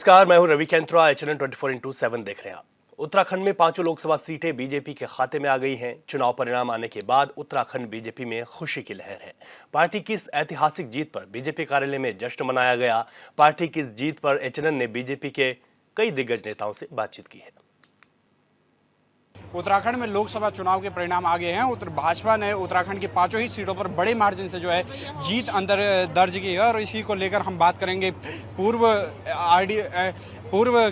नमस्कार, मैं हूं रवि कैंत्रा। एचएनएन 24x7 देख रहे हैं आप। उत्तराखंड में पांचों लोकसभा सीटें बीजेपी के खाते में आ गई हैं। चुनाव परिणाम आने के बाद उत्तराखंड बीजेपी में खुशी की लहर है। पार्टी की इस ऐतिहासिक जीत पर बीजेपी कार्यालय में जश्न मनाया गया। पार्टी की इस जीत पर एचएनएन ने बीजेपी के कई दिग्गज नेताओं से बातचीत की है। उत्तराखंड में लोकसभा चुनाव के परिणाम आ गए हैं। भाजपा ने उत्तराखंड की पांचों ही सीटों पर बड़े मार्जिन से जो है जीत अंदर दर्ज की है और इसी को लेकर हम बात करेंगे पूर्व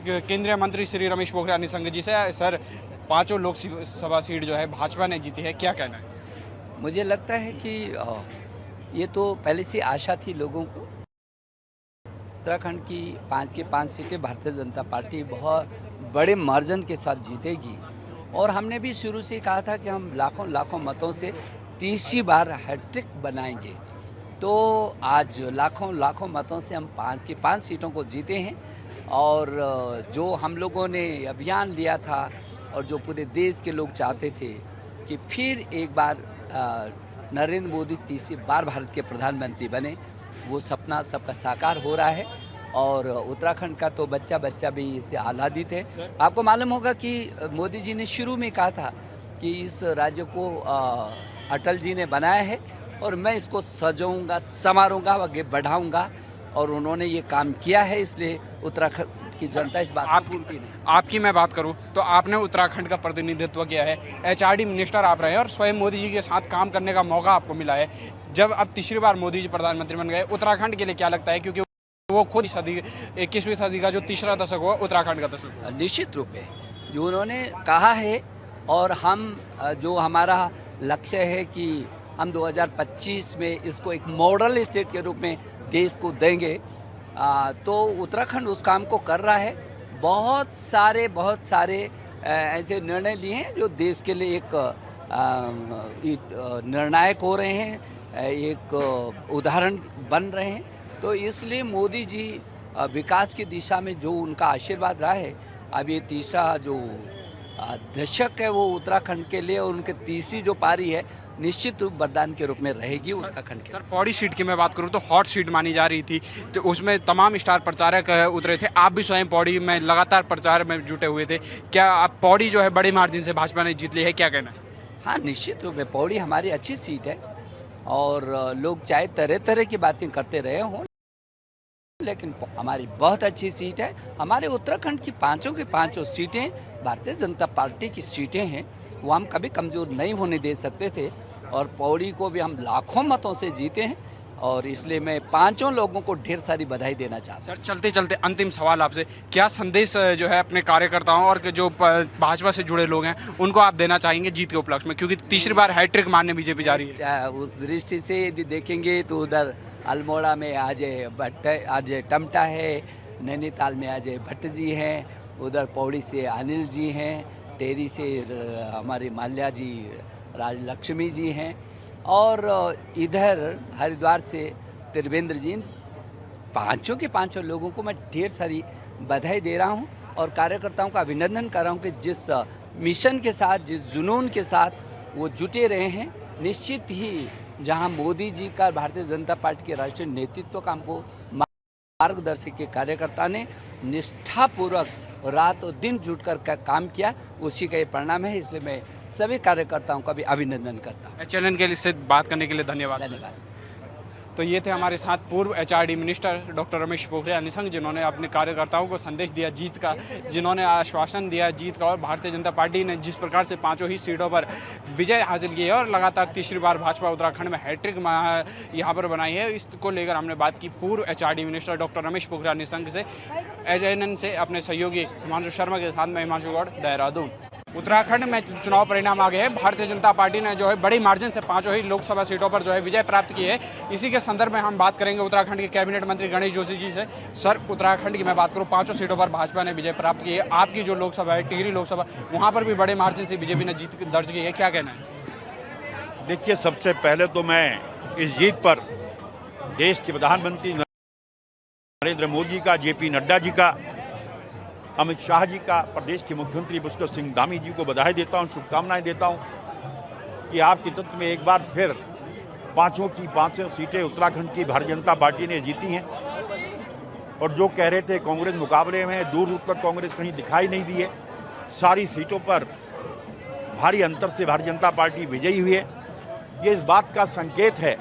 केंद्रीय मंत्री श्री रमेश पोखरियाल निशंक जी से। सर, पांचों लोकसभा सीट जो है भाजपा ने जीती है, क्या कहना है? मुझे लगता है कि ये तो पहले से आशा थी लोगों को। उत्तराखंड की पाँच सीटें भारतीय जनता पार्टी बहुत बड़े मार्जिन के साथ जीतेगी और हमने भी शुरू से कहा था कि हम लाखों मतों से तीसरी बार हैट्रिक बनाएंगे। तो आज लाखों मतों से हम पाँच सीटों को जीते हैं और जो हम लोगों ने अभियान लिया था और जो पूरे देश के लोग चाहते थे कि फिर एक बार नरेंद्र मोदी तीसरी बार भारत के प्रधानमंत्री बने, वो सपना सबका साकार हो रहा है और उत्तराखंड का तो बच्चा भी इससे आह्लादित है। आपको मालूम होगा कि मोदी जी ने शुरू में कहा था कि इस राज्य को अटल जी ने बनाया है और मैं इसको सजाऊंगा, संवारूंगा, आगे बढ़ाऊंगा और उन्होंने ये काम किया है। इसलिए उत्तराखंड की जनता इस बात को भूलती नहीं। आपकी मैं बात करूं तो आपने उत्तराखंड का प्रतिनिधित्व किया है, एचआरडी मिनिस्टर आप रहे हैं और स्वयं मोदी जी के साथ काम करने का मौका आपको मिला है। जब अब तीसरी बार मोदी जी प्रधानमंत्री बन गए, उत्तराखंड के लिए क्या लगता है? क्योंकि वो खुद 21वीं सदी का जो तीसरा दशक हुआ उत्तराखंड का दशक। निश्चित रूप है जो उन्होंने कहा है और हम जो हमारा लक्ष्य है कि हम 2025 में इसको एक मॉडल स्टेट के रूप में देश को देंगे, तो उत्तराखंड उस काम को कर रहा है। बहुत सारे ऐसे निर्णय लिए हैं जो देश के लिए एक निर्णायक हो रहे हैं, एक उदाहरण बन रहे हैं। तो इसलिए मोदी जी विकास की दिशा में जो उनका आशीर्वाद रहा है, अब ये तीसरा जो दशक है वो उत्तराखंड के लिए और उनके तीसरी जो पारी है निश्चित रूप वरदान के रूप में रहेगी उत्तराखंड के। सर, पौड़ी सीट की मैं बात करूं तो हॉट सीट मानी जा रही थी, तो उसमें तमाम स्टार प्रचारक उतरे थे। आप भी स्वयं पौड़ी में लगातार प्रचार में जुटे हुए थे। क्या आप पौड़ी जो है बड़ी मार्जिन से भाजपा ने जीत ली है, क्या कहना है? हाँ, निश्चित रूप में पौड़ी हमारी अच्छी सीट है और लोग चाहे तरह की बातें करते रहे हों, लेकिन हमारी बहुत अच्छी सीट है। हमारे उत्तराखंड की पांचों की पांचों सीटें भारतीय जनता पार्टी की सीटें हैं, वो हम कभी कमज़ोर नहीं होने दे सकते थे और पौड़ी को भी हम लाखों मतों से जीते हैं और इसलिए मैं पांचों लोगों को ढेर सारी बधाई देना चाहता हूँ। सर, चलते चलते अंतिम सवाल आपसे, क्या संदेश जो है अपने कार्यकर्ताओं और जो भाजपा से जुड़े लोग हैं उनको आप देना चाहेंगे जीत के उपलक्ष्य में, क्योंकि तीसरी बार हैट्रिक मारने बीजेपी जा रही है? उस दृष्टि से यदि देखेंगे तो उधर अल्मोड़ा में अजय टमटा है, नैनीताल में अजय भट्ट जी हैं, उधर पौड़ी से अनिल जी हैं, टेरी से हमारे माल्या जी राजलक्ष्मी जी हैं और इधर हरिद्वार से त्रिवेंद्र जी। पांचों के पांचों लोगों को मैं ढेर सारी बधाई दे रहा हूं और कार्यकर्ताओं का अभिनंदन कर रहा हूं कि जिस मिशन के साथ, जिस जुनून के साथ वो जुटे रहे हैं। निश्चित ही जहां मोदी जी का भारतीय जनता पार्टी के राष्ट्रीय नेतृत्व का हमको मार्गदर्शक के कार्यकर्ता ने निष्ठापूर्वक रात और दिन जुटकर काम किया, उसी का ये परिणाम है। इसलिए मैं सभी कार्यकर्ताओं का भी अभिनंदन करता हूँ। एचएनएन के लिए बात करने के लिए धन्यवाद। तो ये थे हमारे साथ पूर्व HRD minister doctor Ramesh Pokhriyal Nishank, जिन्होंने अपने कार्यकर्ताओं को संदेश दिया जीत का, जिन्होंने आश्वासन दिया जीत का और भारतीय जनता पार्टी ने जिस प्रकार से पांचों ही सीटों पर विजय हासिल की है और लगातार तीसरी बार भाजपा उत्तराखंड में हैट्रिक यहाँ पर बनाई है, इसको लेकर हमने बात की पूर्व HRD minister doctor Ramesh Pokhriyal Nishank से। एचएनएन से अपने सहयोगी हिमांशु शर्मा के साथ मैं हिमांशु गौड़, देहरादून। उत्तराखंड में चुनाव परिणाम आ गए हैं। भारतीय जनता पार्टी ने जो है बड़ी मार्जिन से पांचों ही लोकसभा सीटों पर जो है विजय प्राप्त की है। इसी के संदर्भ में हम बात करेंगे उत्तराखंड के कैबिनेट मंत्री गणेश जोशी जी से। सर, उत्तराखंड की मैं बात करूं, पांचों सीटों पर भाजपा ने विजय प्राप्त की है। आपकी जो लोकसभा है टिहरी लोकसभा, वहां पर भी बड़े मार्जिन से बीजेपी ने जीत दर्ज की है, क्या कहना है? देखिए, सबसे पहले तो मैं इस जीत पर देश के प्रधानमंत्री नरेंद्र मोदी का, जेपी नड्डा जी का, अमित शाह जी का, प्रदेश के मुख्यमंत्री पुष्कर सिंह धामी जी को बधाई देता हूं, शुभकामनाएं देता हूं कि आपके नेतृत्व में एक बार फिर पांचों की पांचों सीटें उत्तराखंड की भारतीय जनता पार्टी ने जीती हैं। और जो कह रहे थे कांग्रेस मुकाबले में, दूर दूर तक कांग्रेस कहीं दिखाई नहीं दी है। सारी सीटों पर भारी अंतर से भारतीय जनता पार्टी विजयी हुई है। ये इस बात का संकेत है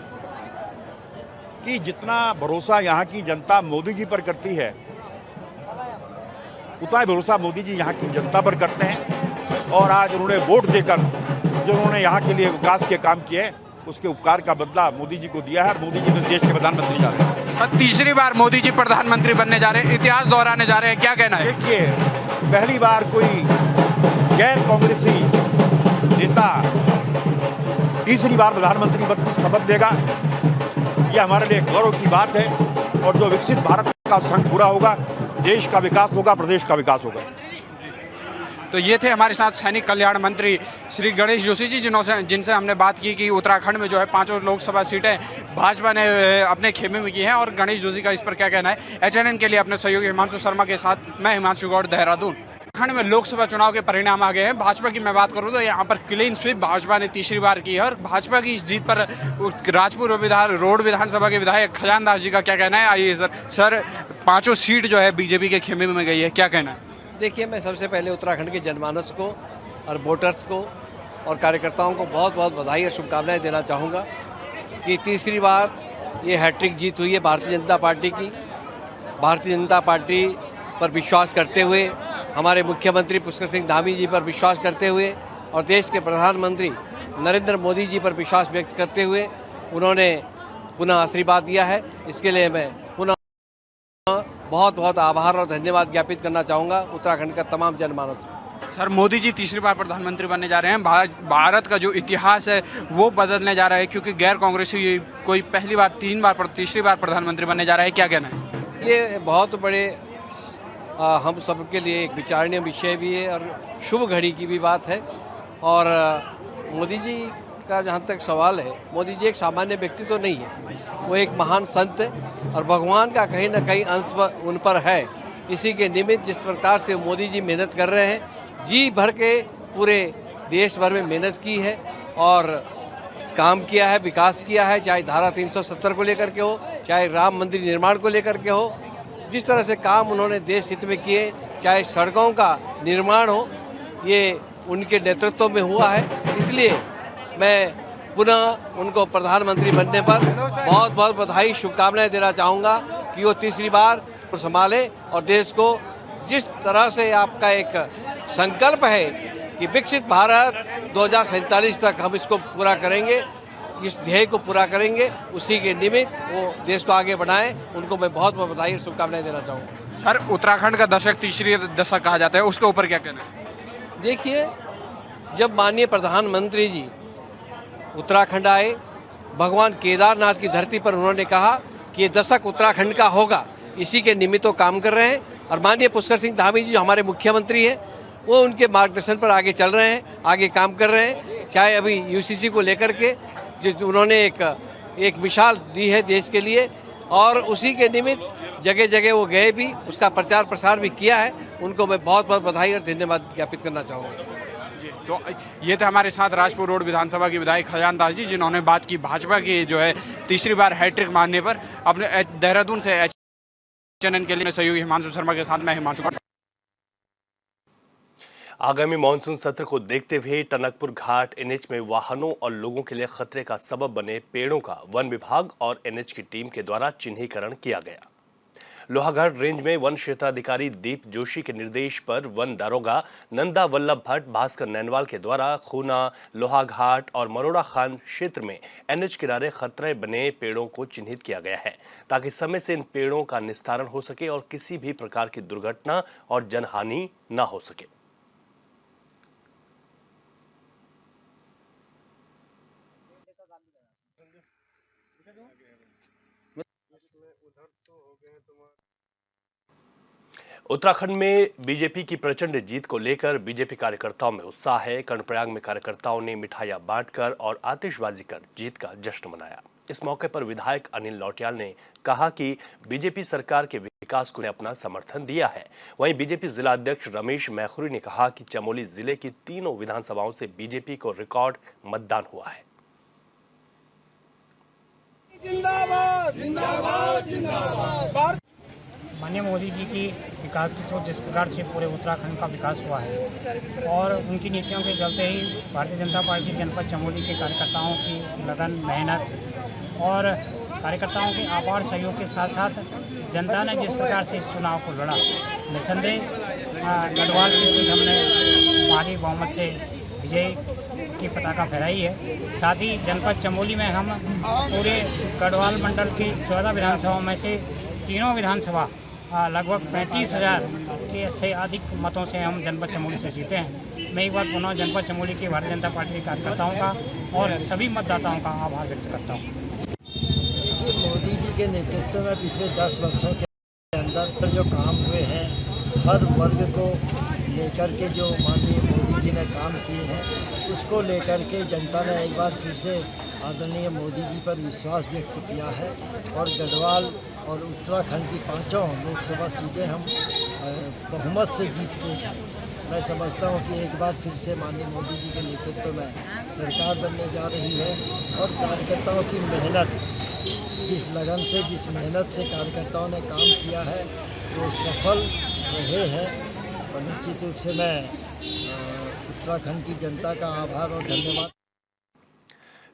कि जितना भरोसा यहाँ की जनता मोदी जी पर करती है, उतना ही भरोसा मोदी जी यहाँ की जनता पर करते हैं। और आज उन्होंने वोट देकर जो उन्होंने यहाँ के लिए विकास के काम किए, उसके उपकार का बदला मोदी जी को दिया है और मोदी जी देश के प्रधानमंत्री जा रहे हैं। तीसरी बार मोदी जी प्रधानमंत्री बनने जा रहे हैं, इतिहास दोहराने जा रहे हैं, क्या कहना है? देखिए, पहली बार कोई गैर कांग्रेसी नेता तीसरी बार प्रधानमंत्री पद की शपथ लेगा, यह हमारे लिए गौरव की बात है। और जो विकसित भारत का संग पूरा होगा, देश का विकास होगा, प्रदेश का विकास होगा। तो ये थे हमारे साथ सैनिक कल्याण मंत्री श्री गणेश जोशी जी, जिनसे हमने बात की कि उत्तराखंड में जो है 5 लोकसभा सीटें भाजपा ने अपने खेमे में की हैं और गणेश जोशी का इस पर क्या कहना है। HNN के लिए अपने सहयोगी हिमांशु शर्मा के साथ मैं हिमांशु गौड़, देहरादून। उत्तराखंड में लोकसभा चुनाव के परिणाम आ गए हैं। भाजपा की मैं बात करूं तो यहाँ पर क्लीन स्वीप भाजपा ने तीसरी बार की है और भाजपा की इस जीत पर राजपुर रोड विधानसभा के विधायक खजानदास जी का क्या कहना है। आइए सर 5 सीट जो है बीजेपी के खेमे में गई है, क्या कहना है? देखिए, मैं सबसे पहले उत्तराखंड के जनमानस को और वोटर्स को और कार्यकर्ताओं को बहुत बहुत बधाई और शुभकामनाएं देना चाहूँगा कि तीसरी बार ये हैट्रिक जीत हुई है भारतीय जनता पार्टी की। भारतीय जनता पार्टी पर विश्वास करते हुए, हमारे मुख्यमंत्री पुष्कर सिंह धामी जी पर विश्वास करते हुए और देश के प्रधानमंत्री नरेंद्र मोदी जी पर विश्वास व्यक्त करते हुए उन्होंने पुनः आशीर्वाद दिया है। इसके लिए मैं पुनः बहुत बहुत आभार और धन्यवाद ज्ञापित करना चाहूँगा उत्तराखंड का तमाम जनमानस को। सर, मोदी जी तीसरी बार प्रधानमंत्री बनने जा रहे हैं। भारत का जो इतिहास है वो बदलने जा रहा है, क्योंकि गैर कांग्रेसी कोई पहली बार तीसरी बार प्रधानमंत्री बनने जा रहा है, क्या कहना है? ये बहुत बड़े हम सबके लिए एक विचारणीय विषय भी है और शुभ घड़ी की भी बात है। और मोदी जी का जहाँ तक सवाल है, मोदी जी एक सामान्य व्यक्ति तो नहीं है, वो एक महान संत है और भगवान का कहीं ना कहीं अंश उन पर है। इसी के निमित्त जिस प्रकार से मोदी जी मेहनत कर रहे हैं, जी भर के पूरे देश भर में मेहनत की है और काम किया है, विकास किया है, चाहे धारा 370 को लेकर के हो, चाहे राम मंदिर निर्माण को लेकर के हो। जिस तरह से काम उन्होंने देश हित में किए, चाहे सड़कों का निर्माण हो, ये उनके नेतृत्व में हुआ है। इसलिए मैं पुनः उनको प्रधानमंत्री बनने पर बहुत बहुत बधाई शुभकामनाएं देना चाहूँगा कि वो तीसरी बार संभाले और देश को जिस तरह से आपका एक संकल्प है कि विकसित भारत 2047 तक हम इसको पूरा करेंगे, इस ध्येय को पूरा करेंगे, उसी के निमित्त वो देश को आगे बढ़ाएं। उनको मैं बहुत बहुत बधाई और शुभकामनाएं देना चाहूँगा। सर, उत्तराखंड का दशक तीसरी दशक कहा जाता है, उसके ऊपर क्या कहना है? देखिए, जब माननीय प्रधानमंत्री जी उत्तराखंड आए, भगवान केदारनाथ की धरती पर उन्होंने कहा कि ये दशक उत्तराखंड का होगा, इसी के निमित्त वो काम कर रहे हैं। और माननीय पुष्कर सिंह धामी जी जो हमारे मुख्यमंत्री हैं, वो उनके मार्गदर्शन पर आगे चल रहे हैं, आगे काम कर रहे हैं। चाहे अभी UCC को लेकर के जिस उन्होंने एक मिसाल दी है देश के लिए, और उसी के निमित्त जगह जगह वो गए भी, उसका प्रचार प्रसार भी किया है। उनको मैं बहुत बहुत बधाई और धन्यवाद ज्ञापित करना चाहूँगा। तो ये थे हमारे साथ राजपुर रोड विधानसभा के विधायक खजानदास जी, जिन्होंने बात की भाजपा की जो है तीसरी बार हैट्रिक मारने पर। अपने देहरादून से HNN के लिए सहयोगी हिमांशु शर्मा के साथ मैं हिमांशु। आगामी मानसून सत्र को देखते हुए टनकपुर घाट NH में वाहनों और लोगों के लिए खतरे का सबब बने पेड़ों का वन विभाग और NH की टीम के द्वारा चिन्हीकरण किया गया। लोहाघाट रेंज में वन क्षेत्राधिकारी दीप जोशी के निर्देश पर वन दारोगा नंदा वल्लभ भट्ट, भास्कर नैनवाल के द्वारा खूना, लोहाघाट और मरोड़ा खान क्षेत्र में NH किनारे खतरे बने पेड़ों को चिन्हित किया गया है, ताकि समय से इन पेड़ों का निस्तारण हो सके और किसी भी प्रकार की दुर्घटना और जनहानि न हो सके। उत्तराखंड में बीजेपी की प्रचंड जीत को लेकर बीजेपी कार्यकर्ताओं में उत्साह है। कर्णप्रयाग में कार्यकर्ताओं ने मिठाइयां बांटकर और आतिशबाजी कर जीत का जश्न मनाया। इस मौके पर विधायक अनिल लौटियाल ने कहा कि बीजेपी सरकार के विकास को अपना समर्थन दिया है। वहीं बीजेपी जिला अध्यक्ष रमेश मैखुरी ने कहा कि चमोली जिले की तीनों विधानसभाओं से बीजेपी को रिकॉर्ड मतदान हुआ है। जिंदाबाद जिंदाबाद जिंदाबाद। माननीय मोदी जी की विकास की सोच जिस प्रकार से पूरे उत्तराखंड का विकास हुआ है और उनकी नीतियों के चलते ही भारतीय जनता पार्टी जनपद चमोली के कार्यकर्ताओं की लगन, मेहनत और कार्यकर्ताओं के अपार सहयोग के साथ साथ जनता ने जिस प्रकार से इस चुनाव को लड़ा, निसंदेह गढ़वाल की सीट हमने भारी बहुमत से विजय की पताका फहराई है। साथ ही जनपद चमोली में हम पूरे गढ़वाल मंडल की 14 विधानसभाओं में से तीनों विधानसभा लगभग 35,000 के से अधिक मतों से हम जनपद चमोली से जीते हैं। मैं एक बार पुनः जनपद चमोली के भारतीय जनता पार्टी के कार्यकर्ताओं का और सभी मतदाताओं का आभार व्यक्त करता हूँ। मोदी जी के नेतृत्व में पिछले 10 वर्षों के अंदर जो काम हुए हैं, हर वर्ग को लेकर के जो माननीय मोदी जी ने काम किए हैं, उसको लेकर के जनता ने एक बार फिर से आदरणीय मोदी जी पर विश्वास व्यक्त किया है और गढ़वाल और उत्तराखंड की 5 लोकसभा सीटें हम बहुमत से जीतते हैं। मैं समझता हूँ कि एक बार फिर से माननीय मोदी जी के नेतृत्व में सरकार बनने जा रही है और कार्यकर्ताओं की मेहनत, जिस लगन से, जिस मेहनत से कार्यकर्ताओं ने काम किया है, वो सफल रहे हैं और निश्चित रूप से मैं उत्तराखंड की जनता का आभार और धन्यवाद।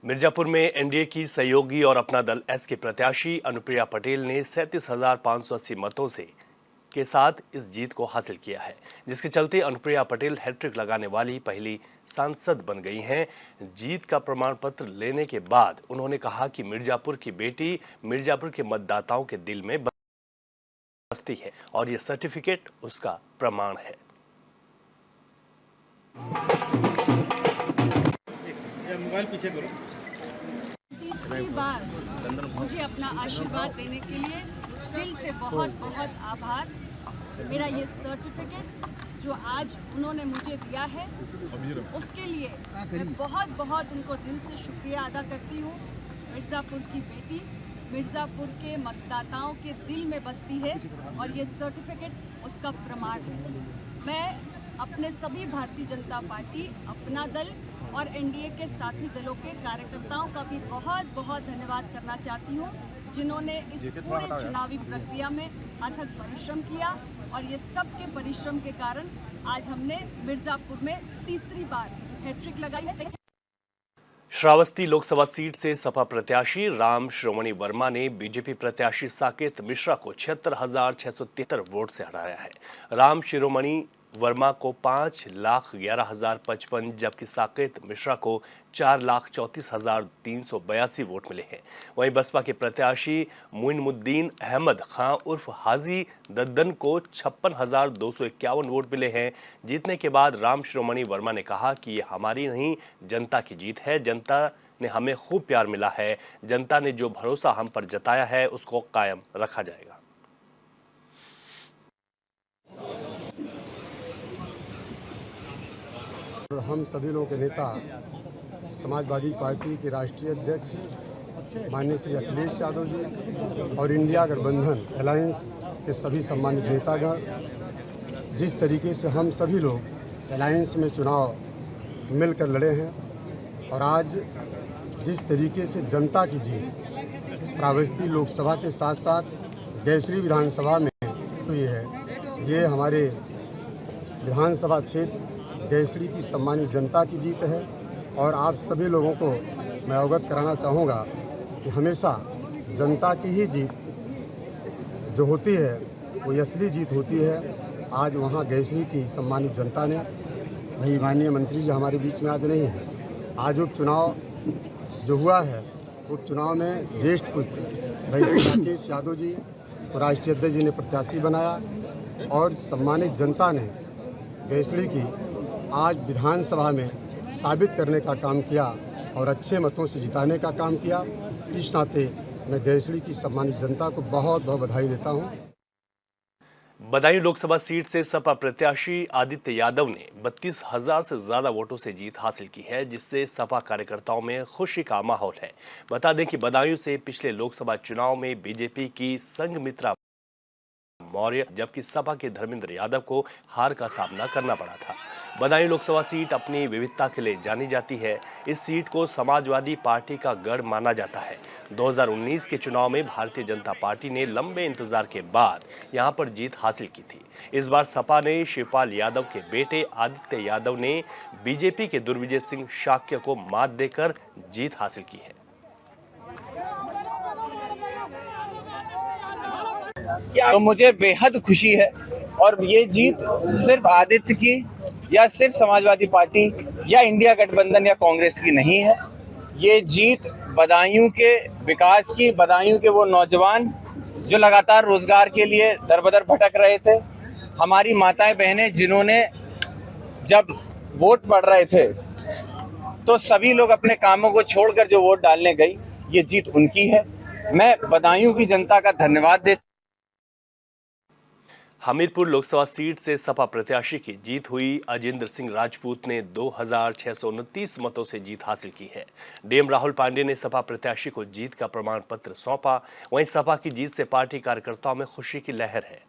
मिर्जापुर में एनडीए की सहयोगी और अपना दल एस के प्रत्याशी अनुप्रिया पटेल ने 37,580 मतों से के साथ इस जीत को हासिल किया है, जिसके चलते अनुप्रिया पटेल हैट्रिक लगाने वाली पहली सांसद बन गई हैं। जीत का प्रमाण पत्र लेने के बाद उन्होंने कहा कि मिर्जापुर की बेटी मिर्जापुर के मतदाताओं के दिल में बसती है और ये सर्टिफिकेट उसका प्रमाण है। तीसरी बार मुझे अपना आशीर्वाद देने के लिए दिल से बहुत बहुत आभार। मेरा ये सर्टिफिकेट जो आज उन्होंने मुझे दिया है, उसके लिए मैं बहुत बहुत उनको दिल से शुक्रिया अदा करती हूँ। मिर्ज़ापुर की बेटी मिर्ज़ापुर के मतदाताओं के दिल में बसती है और ये सर्टिफिकेट उसका प्रमाण है। मैं अपने सभी भारतीय जनता पार्टी, अपना दल और एनडीए के साथी दलों के कार्यकर्ताओं का भी बहुत बहुत धन्यवाद करना चाहती हूँ, जिन्होंने इस पूरे चुनावी प्रक्रिया में अथक परिश्रम किया और ये सब के परिश्रम के कारण आज हमने मिर्ज़ापुर में तीसरी बार हैट्रिक लगाई है। श्रावस्ती लोकसभा सीट से सपा प्रत्याशी राम शिरोमणि वर्मा ने बीजेपी प्रत्याशी साकेत मिश्रा को 76,673 वोट से हराया है। राम शिरोमणि वर्मा को 5,11,055 जबकि साकेत मिश्रा को 4,34,382 वोट मिले हैं। वहीं बसपा के प्रत्याशी मुइनुद्दीन अहमद खां उर्फ हाजी दद्दन को 56,251 वोट मिले हैं। जीतने के बाद राम शिरोमणि वर्मा ने कहा कि ये हमारी नहीं, जनता की जीत है। जनता ने हमें खूब प्यार मिला है। जनता ने जो भरोसा हम पर जताया है उसको कायम रखा जाएगा। हम सभी लोगों के नेता समाजवादी पार्टी के राष्ट्रीय अध्यक्ष माननीय श्री अखिलेश यादव जी और इंडिया गठबंधन अलायंस के सभी सम्मानित नेतागण, जिस तरीके से हम सभी लोग अलायंस में चुनाव मिलकर लड़े हैं और आज जिस तरीके से जनता की जीत श्रावस्ती लोकसभा के साथ साथ गैसरी विधानसभा में हुई है, ये हमारे विधानसभा क्षेत्र गैसरी की सम्मानित जनता की जीत है। और आप सभी लोगों को मैं अवगत कराना चाहूँगा कि हमेशा जनता की ही जीत जो होती है वो असली जीत होती है। आज वहाँ गैसरी की सम्मानित जनता ने, भाई माननीय मंत्री जी हमारे बीच में आज नहीं है, आज उपचुनाव जो हुआ है उपचुनाव में ज्येष्ठ पुत्र भाई राकेश यादव जी को राष्ट्रीय अध्यक्ष जी ने प्रत्याशी बनाया और सम्मानित जनता ने गैसरी की आज विधानसभा में साबित करने का काम किया और अच्छे मतों से जिताने का काम किया। इस नाते मैं गैसरी की सम्मानित जनता को बहुत बहुत बधाई देता हूं। बदायूं लोकसभा सीट से सपा प्रत्याशी आदित्य यादव ने 32,000 से ज्यादा वोटों से जीत हासिल की है, जिससे सपा कार्यकर्ताओं में खुशी का माहौल है। बता दें कि बदायूं से पिछले लोकसभा चुनाव में बीजेपी की संघमित्रा मौर्य, जबकि सपा के धर्मेंद्र यादव को हार का सामना करना पड़ा था। बदायूं लोकसभा सीट अपनी विविधता के लिए जानी जाती है। इस सीट को समाजवादी पार्टी का गढ़ माना जाता है। 2019 के चुनाव में भारतीय जनता पार्टी ने लंबे इंतजार के बाद यहां पर जीत हासिल की थी। इस बार सपा ने शिवपाल यादव के बेटे आदित्य यादव ने बीजेपी के दुर्विजय सिंह शाक्य को मात देकर जीत हासिल की है। तो मुझे बेहद खुशी है और ये जीत सिर्फ आदित्य की या सिर्फ समाजवादी पार्टी या इंडिया गठबंधन या कांग्रेस की नहीं है। ये जीत बदायूं के विकास की, बदायूं के वो नौजवान जो लगातार रोजगार के लिए दर-बदर भटक रहे थे, हमारी माताएं बहनें जिन्होंने जब वोट पड़ रहे थे तो सभी लोग अपने कामों को छोड़कर जो वोट डालने गई, ये जीत उनकी है। मैं बदायूं की जनता का धन्यवाद देता। हमीरपुर लोकसभा सीट से सपा प्रत्याशी की जीत हुई। अजिंदर सिंह राजपूत ने 2629 मतों से जीत हासिल की है। डीएम राहुल पांडे ने सपा प्रत्याशी को जीत का प्रमाण पत्र सौंपा। वहीं सपा की जीत से पार्टी कार्यकर्ताओं में खुशी की लहर है।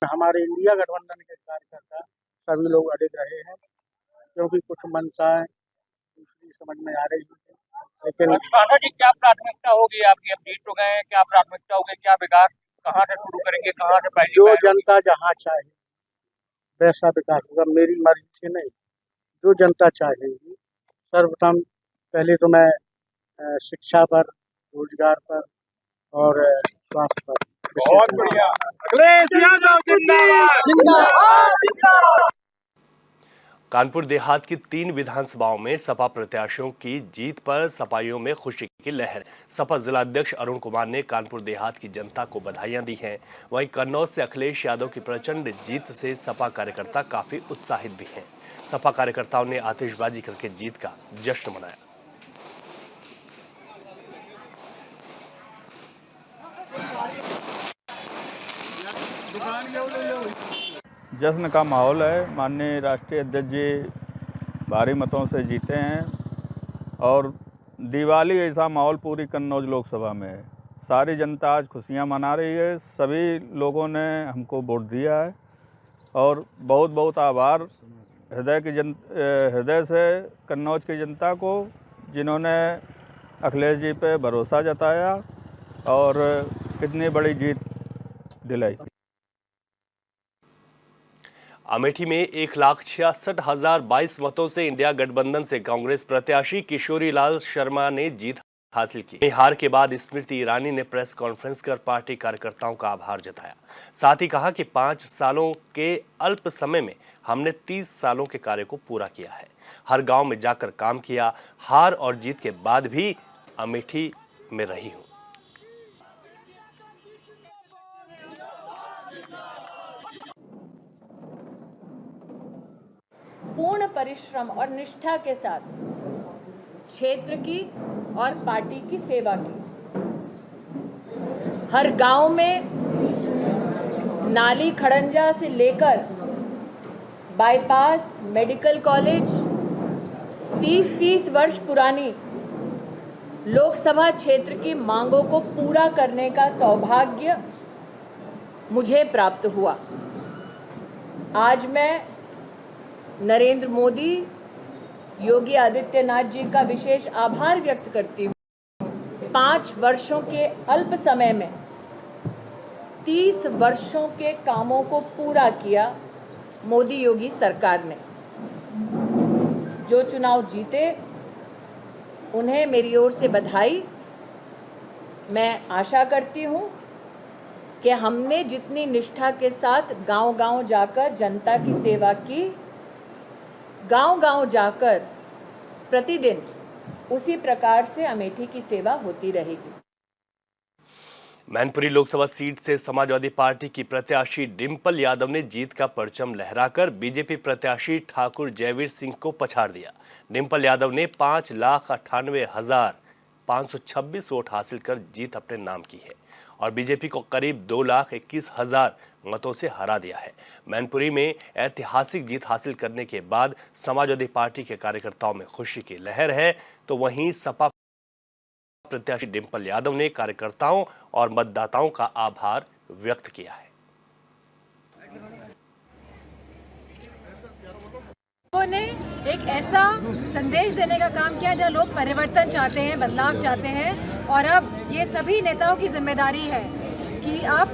हमारे इंडिया गठबंधन के कार्यकर्ता सभी लोग अडिग रहे हैं, क्योंकि कुछ मंशाएं दूसरी समझ में आ रही है। लेकिन जी, क्या प्राथमिकता होगी आपकी? अब जीत तो गए, क्या प्राथमिकता होगी? क्या विकास कहाँ से शुरू करेंगे, कहाँ से पहले? जो जनता जहाँ चाहे वैसा विकास होगा, मेरी मर्जी से नहीं। जो जनता चाहेगी, सर्वप्रथम पहले तो मैं शिक्षा पर, रोजगार पर और स्वास्थ्य पर। बहुत बढ़िया। अखिलेश यादव जिंदाबाद। कानपुर देहात की 3 विधानसभाओं में सपा प्रत्याशियों की जीत पर सपाइयों में खुशी की लहर। सपा जिलाध्यक्ष अरुण कुमार ने कानपुर देहात की जनता को बधाइयां दी हैं। वहीं कन्नौज से अखिलेश यादव की प्रचंड जीत से सपा कार्यकर्ता काफी उत्साहित भी हैं। सपा कार्यकर्ताओं ने आतिशबाजी करके जीत का जश्न मनाया। जश्न का माहौल है। माननीय राष्ट्रीय अध्यक्ष जी भारी मतों से जीते हैं और दिवाली ऐसा माहौल पूरी कन्नौज लोकसभा में है। सारी जनता आज खुशियां मना रही है। सभी लोगों ने हमको वोट दिया है और बहुत बहुत आभार हृदय से कन्नौज की जनता को, जिन्होंने अखिलेश जी पे भरोसा जताया और इतनी बड़ी जीत दिलाई। अमेठी में 1,66,022 मतों से इंडिया गठबंधन से कांग्रेस प्रत्याशी किशोरी लाल शर्मा ने जीत हासिल की। हार के बाद स्मृति ईरानी ने प्रेस कॉन्फ्रेंस कर पार्टी कार्यकर्ताओं का आभार जताया। साथ ही कहा कि 5 सालों के अल्प समय में हमने 30 सालों के कार्य को पूरा किया है। हर गांव में जाकर काम किया। हार और जीत के बाद भी अमेठी में रही हूं। पूर्ण परिश्रम और निष्ठा के साथ क्षेत्र की और पार्टी की सेवा की। हर गांव में नाली खड़ंजा से लेकर बाईपास, मेडिकल कॉलेज, 30-30 वर्ष पुरानी लोकसभा क्षेत्र की मांगों को पूरा करने का सौभाग्य मुझे प्राप्त हुआ। आज मैं नरेंद्र मोदी, योगी आदित्यनाथ जी का विशेष आभार व्यक्त करती हूँ। 5 वर्षों के अल्प समय में 30 वर्षों के कामों को पूरा किया मोदी योगी सरकार ने। जो चुनाव जीते उन्हें मेरी ओर से बधाई। मैं आशा करती हूँ कि हमने जितनी निष्ठा के साथ गांव-गांव जाकर जनता की सेवा की, गांव-गांव जाकर प्रतिदिन उसी प्रकार से अमेठी की सेवा होती रहेगी। मैनपुरी लोकसभा सीट से समाजवादी पार्टी की प्रत्याशी डिंपल यादव ने जीत का परचम लहराकर बीजेपी प्रत्याशी ठाकुर जयवीर सिंह को पछाड़ दिया। डिंपल यादव ने 5,98,526 वोट हासिल कर जीत अपने नाम की है और बीजेपी को करीब 2,21,000 मतों से हरा दिया है। मैनपुरी में ऐतिहासिक जीत हासिल करने के बाद समाजवादी पार्टी के कार्यकर्ताओं में खुशी की लहर है, तो वहीं सपा प्रत्याशी डिंपल यादव ने कार्यकर्ताओं और मतदाताओं का आभार व्यक्त किया है। ने एक ऐसा संदेश देने का काम किया जहाँ लोग परिवर्तन चाहते हैं, बदलाव चाहते हैं, और अब ये सभी नेताओं की जिम्मेदारी है कि अब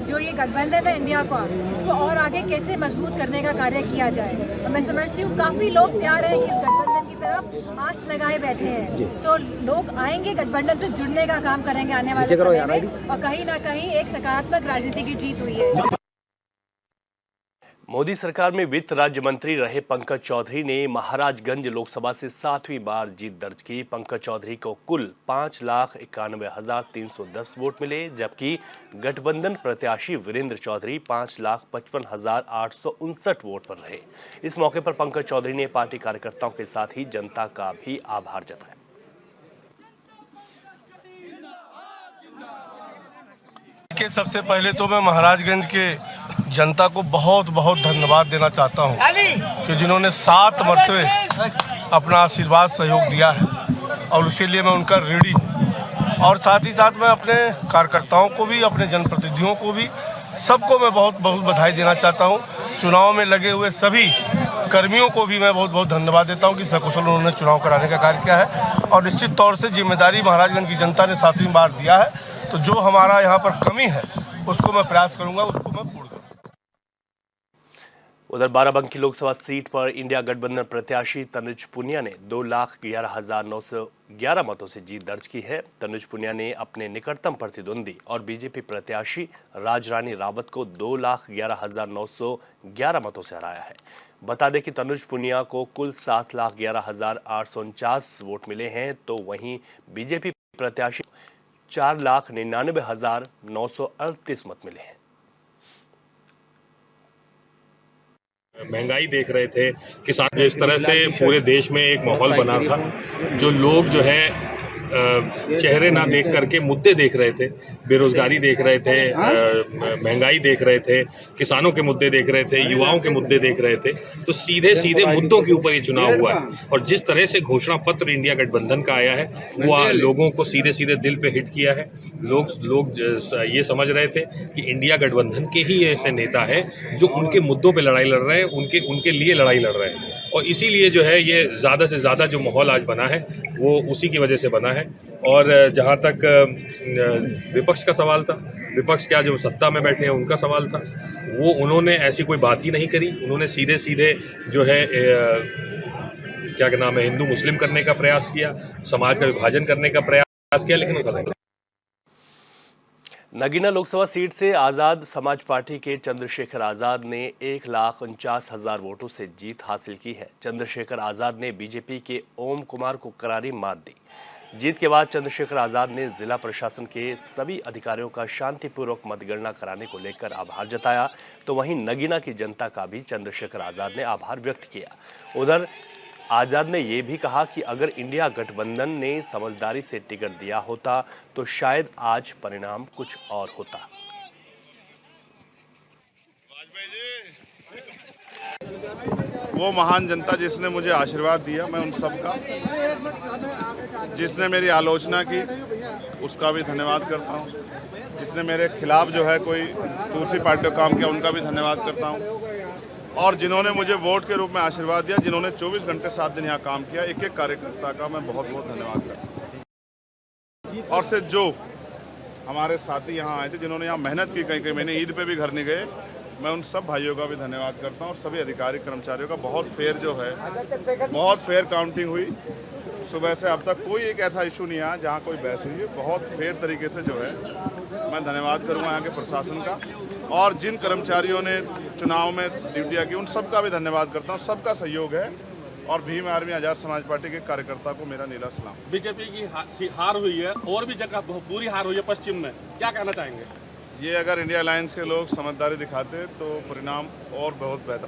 जो ये गठबंधन है इंडिया का, इसको और आगे कैसे मजबूत करने का कार्य किया जाए। और मैं समझती हूँ काफ़ी लोग तैयार हैं कि इस गठबंधन की तरफ आस लगाए बैठे हैं, तो लोग आएंगे, गठबंधन से जुड़ने का काम करेंगे आने वाले समय में, और कहीं ना कहीं एक सकारात्मक राजनीति की जीत हुई है। मोदी सरकार में वित्त राज्य मंत्री रहे पंकज चौधरी ने महाराजगंज लोकसभा से 7वीं बार जीत दर्ज की। पंकज चौधरी को कुल 5,91,310 वोट मिले, जबकि गठबंधन प्रत्याशी वीरेंद्र चौधरी 5,55,859 वोट पर रहे। इस मौके पर पंकज चौधरी ने पार्टी कार्यकर्ताओं के साथ ही जनता का भी आभार जताया। सबसे पहले तो मैं महाराजगंज के जनता को बहुत बहुत धन्यवाद देना चाहता हूं कि जिन्होंने 7 मरतबे अपना आशीर्वाद सहयोग दिया है, और उसके लिए मैं उनका ऋणी हूं। और साथ ही साथ मैं अपने कार्यकर्ताओं को भी, अपने जनप्रतिनिधियों को भी, सबको मैं बहुत बहुत बधाई देना चाहता हूं। चुनाव में लगे हुए सभी कर्मियों को भी मैं बहुत बहुत धन्यवाद देता हूं कि सकुशल उन्होंने चुनाव कराने का कार्य किया है, और निश्चित तौर से जिम्मेदारी महाराजगंज की जनता ने 7वीं बार दिया है, तो जो हमारा यहाँ पर कमी है उसको मैं प्रयास करूंगा, उसको मैं पूर्ण करूंगा। उधर बाराबंकी लोकसभा सीट पर इंडिया गठबंधन प्रत्याशी तनुज पुनिया ने 2,11,911 मतों से जीत दर्ज की है। तनुज पुनिया ने अपने निकटतम प्रतिद्वंदी और बीजेपी प्रत्याशी राजरानी रावत को 2,11,911 मतों से हराया है। बता दें कि तनुज पुनिया को कुल 7,11,849 वोट मिले हैं, तो वहीं बीजेपी प्रत्याशी 4,99,938 मत मिले हैं। महंगाई देख रहे थे, किसान जिस तरह से पूरे देश में एक माहौल बना था, जो लोग जो है चेहरे ना देख करके मुद्दे देख रहे थे, बेरोजगारी देख रहे थे, महंगाई देख रहे थे, किसानों के मुद्दे देख रहे थे, युवाओं के मुद्दे देख रहे थे, तो सीधे सीधे मुद्दों के ऊपर ये चुनाव हुआ है। और जिस तरह से घोषणा पत्र इंडिया गठबंधन का आया है, वो लोगों को सीधे सीधे दिल पे हिट किया है। लोग ये समझ रहे थे कि इंडिया गठबंधन के ही ऐसे नेता हैं जो उनके मुद्दों पे लड़ाई लड़ रहे हैं, उनके लिए लड़ाई लड़ रहे हैं, और इसीलिए जो है ये ज़्यादा से ज़्यादा जो माहौल आज बना है वो उसी की वजह से बना है। और जहाँ तक विपक्ष का सवाल था, विपक्ष क्या जो सत्ता में बैठे हैं उनका सवाल था, वो उन्होंने ऐसी कोई बात ही नहीं करी। उन्होंने सीधे सीधे जो है क्या नाम है, हिंदू मुस्लिम करने का प्रयास किया, समाज का विभाजन करने का प्रयास किया, लेकिन उसका नहीं। नगीना लोकसभा सीट से आज़ाद समाज पार्टी के चंद्रशेखर आज़ाद ने 1,49,000 वोटों से जीत हासिल की है। चंद्रशेखर आज़ाद ने बीजेपी के ओम कुमार को करारी मात दी। जीत के बाद चंद्रशेखर आज़ाद ने जिला प्रशासन के सभी अधिकारियों का शांतिपूर्वक मतगणना कराने को लेकर आभार जताया, तो वहीं नगीना की जनता का भी चंद्रशेखर आज़ाद ने आभार व्यक्त किया। उधर आज़ाद ने यह भी कहा कि अगर इंडिया गठबंधन ने समझदारी से टिकट दिया होता तो शायद आज परिणाम कुछ और होता। वो महान जनता जिसने मुझे आशीर्वाद दिया, मैं उन सब का, जिसने मेरी आलोचना की उसका भी धन्यवाद करता हूँ, जिसने मेरे खिलाफ जो है कोई दूसरी पार्टी का काम किया उनका भी धन्यवाद करता हूँ, और जिन्होंने मुझे वोट के रूप में आशीर्वाद दिया, जिन्होंने 24 घंटे 7 दिन यहाँ काम किया, एक एक कार्यकर्ता का मैं बहुत बहुत धन्यवाद करता हूँ। और से जो हमारे साथी यहाँ आए थे, जिन्होंने यहाँ मेहनत की, कहीं मैंने ईद पे भी घर नहीं गए, मैं उन सब भाइयों का भी धन्यवाद करता हूँ, और सभी अधिकारी कर्मचारियों का। बहुत फेयर जो है, बहुत फेयर काउंटिंग हुई। सुबह से अब तक कोई एक ऐसा इशू नहीं आया जहाँ कोई बहस हुई है। बहुत फेयर तरीके से जो है, मैं धन्यवाद करूँगा यहाँ के प्रशासन का, और जिन कर्मचारियों ने चुनाव में ड्यूटियाँ की उन सब का भी धन्यवाद करता हूँ। सबका सहयोग है, और भीम आर्मी आज़ाद समाज पार्टी के कार्यकर्ता को मेरा नीला सलाम। बीजेपी की हार हुई है, और भी जगह पूरी हार हुई है पश्चिम में, क्या कहना चाहेंगे? ये अगर इंडिया अलायंस के लोग समझदारी दिखाते तो परिणाम और बहुत बेहतर।